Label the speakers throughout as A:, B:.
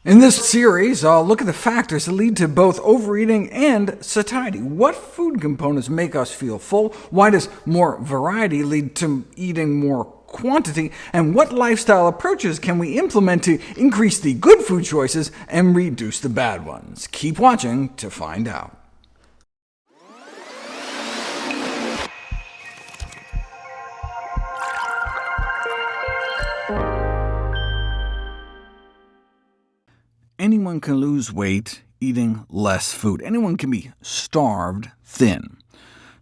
A: In this series, I'll look at the factors that lead to both overeating and satiety. What food components make us feel full? Why does more variety lead to eating more quantity? And what lifestyle approaches can we implement to increase the good food choices and reduce the bad ones? Keep watching to find out. Anyone can lose weight eating less food. Anyone can be starved thin.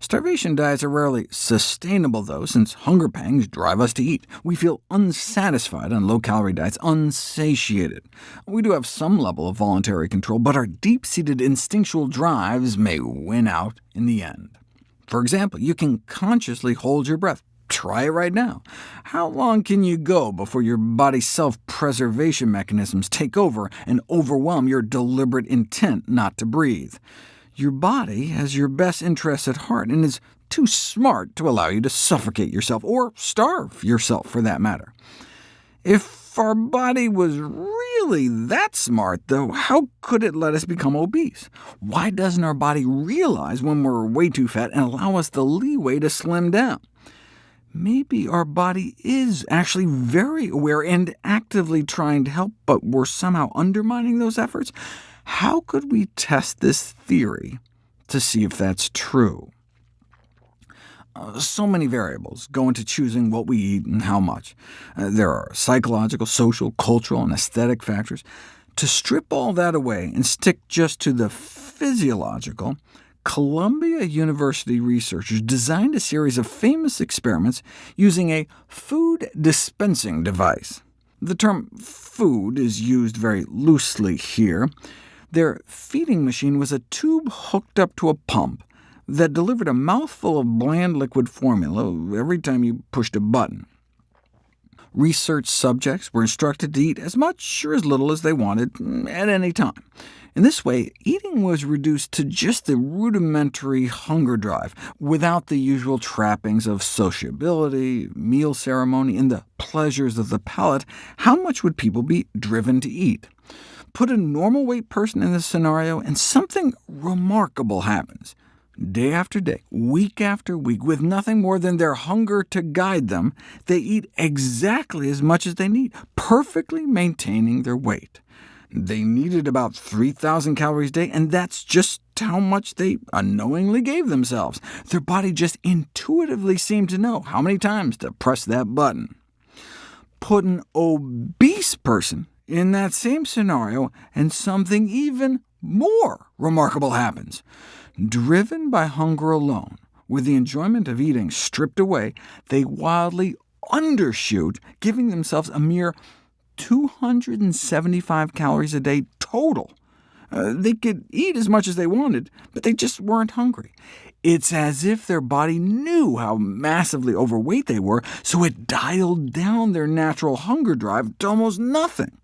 A: Starvation diets are rarely sustainable, though, since hunger pangs drive us to eat. We feel unsatisfied on low-calorie diets, unsatiated. We do have some level of voluntary control, but our deep-seated instinctual drives may win out in the end. For example, you can consciously hold your breath. Try it right now. How long can you go before your body's self-preservation mechanisms take over and overwhelm your deliberate intent not to breathe? Your body has your best interests at heart and is too smart to allow you to suffocate yourself, or starve yourself for that matter. If our body was really that smart, though, how could it let us become obese? Why doesn't our body realize when we're way too fat and allow us the leeway to slim down? Maybe our body is actually very aware and actively trying to help, but we're somehow undermining those efforts? How could we test this theory to see if that's true? So many variables go into choosing what we eat and how much. There are psychological, social, cultural, and aesthetic factors. To strip all that away and stick just to the physiological, Columbia University researchers designed a series of famous experiments using a food dispensing device. The term food is used very loosely here. Their feeding machine was a tube hooked up to a pump that delivered a mouthful of bland liquid formula every time you pushed a button. Research subjects were instructed to eat as much or as little as they wanted at any time. In this way, eating was reduced to just the rudimentary hunger drive, without the usual trappings of sociability, meal ceremony, and the pleasures of the palate. How much would people be driven to eat? Put a normal-weight person in this scenario, and something remarkable happens. Day after day, week after week, with nothing more than their hunger to guide them, they eat exactly as much as they need, perfectly maintaining their weight. They needed about 3,000 calories a day, and that's just how much they unknowingly gave themselves. Their body just intuitively seemed to know how many times to press that button. Put an obese person in that same scenario, and something even more remarkable happens. Driven by hunger alone, with the enjoyment of eating stripped away, they wildly undershoot, giving themselves a mere 275 calories a day total. They could eat as much as they wanted, but they just weren't hungry. It's as if their body knew how massively overweight they were, so it dialed down their natural hunger drive to almost nothing.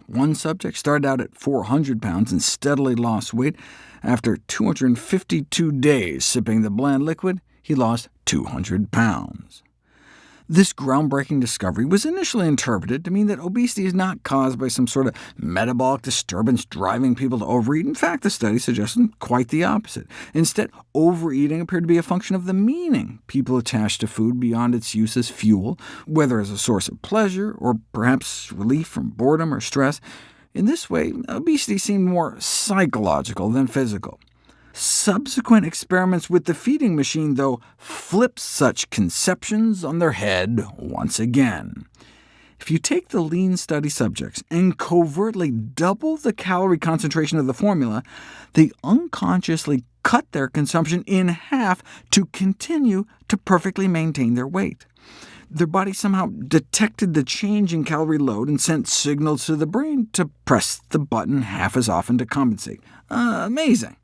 A: One subject started out at 400 pounds and steadily lost weight. After 252 days sipping the bland liquid, he lost 200 pounds. This groundbreaking discovery was initially interpreted to mean that obesity is not caused by some sort of metabolic disturbance driving people to overeat. In fact, the study suggested quite the opposite. Instead, overeating appeared to be a function of the meaning people attach to food beyond its use as fuel, whether as a source of pleasure, or perhaps relief from boredom or stress. In this way, obesity seemed more psychological than physical. Subsequent experiments with the feeding machine, though, flipped such conceptions on their head once again. If you take the lean study subjects and covertly double the calorie concentration of the formula, they unconsciously cut their consumption in half to continue to perfectly maintain their weight. Their body somehow detected the change in calorie load and sent signals to the brain to press the button half as often to compensate. Amazing.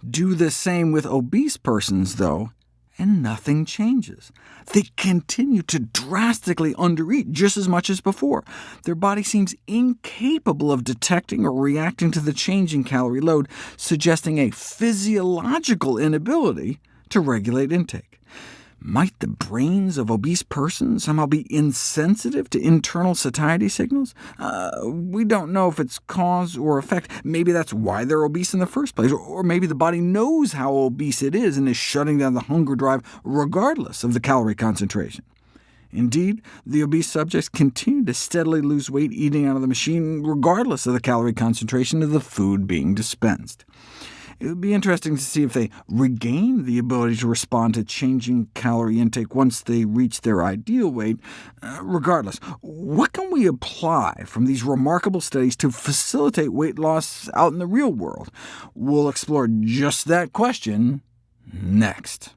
A: Do the same with obese persons, though, and nothing changes. They continue to drastically undereat just as much as before. Their body seems incapable of detecting or reacting to the change in calorie load, suggesting a physiological inability to regulate intake. Might the brains of obese persons somehow be insensitive to internal satiety signals? We don't know if it's cause or effect. Maybe that's why they're obese in the first place, or maybe the body knows how obese it is and is shutting down the hunger drive regardless of the calorie concentration. Indeed, the obese subjects continue to steadily lose weight eating out of the machine, regardless of the calorie concentration of the food being dispensed. It would be interesting to see if they regain the ability to respond to changing calorie intake once they reach their ideal weight. Regardless, what can we apply from these remarkable studies to facilitate weight loss out in the real world? We'll explore just that question next.